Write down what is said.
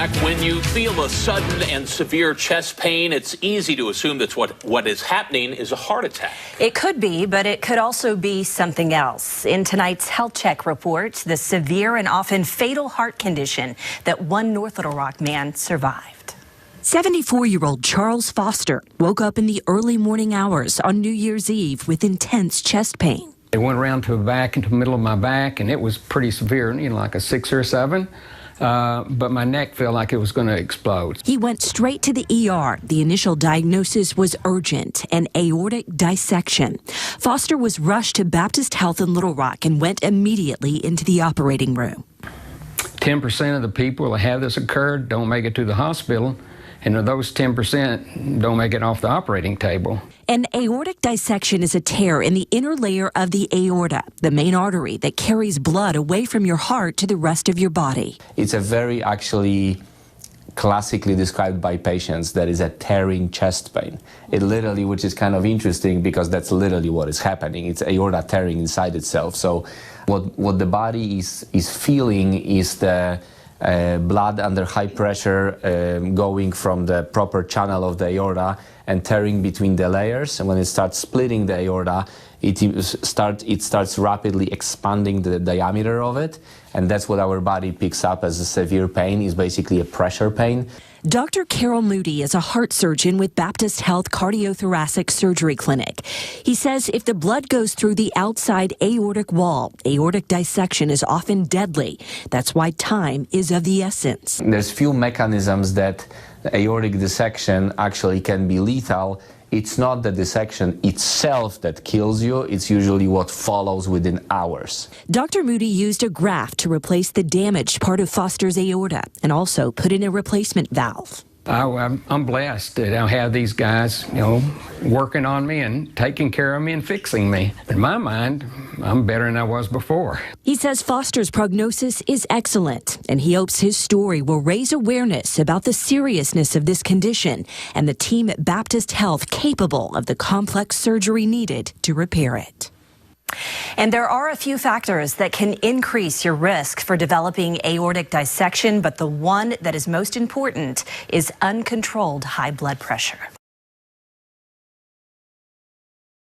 fact, when you feel a sudden and severe chest pain, it's easy to assume that's what is happening is a heart attack. It could be, but it could also be something else. In tonight's Health Check report, the severe and often fatal heart condition that one North Little Rock man survived. 74-year-old Charles Foster woke up in the early morning hours on New Year's Eve with intense chest pain. It went around to the back, into the middle of my back, and it was pretty severe, like a 6 or a 7. But my neck felt like it was going to explode. He went straight to the ER. The initial diagnosis was urgent, an aortic dissection. Foster was rushed to Baptist Health in Little Rock and went immediately into the operating room. 10% of the people that have this occurred don't make it to the hospital, and of those 10% don't make it off the operating table. An aortic dissection is a tear in the inner layer of the aorta, the main artery that carries blood away from your heart to the rest of your body. It's a very actually classically described by patients that is a tearing chest pain. It literally, which is kind of interesting because that's literally what is happening. It's aorta tearing inside itself. So what the body is feeling is the blood under high pressure going from the proper channel of the aorta and tearing between the layers. And when it starts splitting the aorta, it starts rapidly expanding the diameter of it. And that's what our body picks up as a severe pain, is basically a pressure pain. Dr. Carol Moody is a heart surgeon with Baptist Health Cardiothoracic Surgery Clinic. He says if the blood goes through the outside aortic wall, aortic dissection is often deadly. That's why time is of the essence. There's few mechanisms that aortic dissection actually can be lethal. It's not the dissection itself that kills you, it's usually what follows within hours. Dr. Moody used a graft to replace the damaged part of Foster's aorta and also put in a replacement valve. I'm blessed that I have these guys, working on me and taking care of me and fixing me. In my mind, I'm better than I was before. He says Foster's prognosis is excellent, and he hopes his story will raise awareness about the seriousness of this condition and the team at Baptist Health capable of the complex surgery needed to repair it. And there are a few factors that can increase your risk for developing aortic dissection, but the one that is most important is uncontrolled high blood pressure.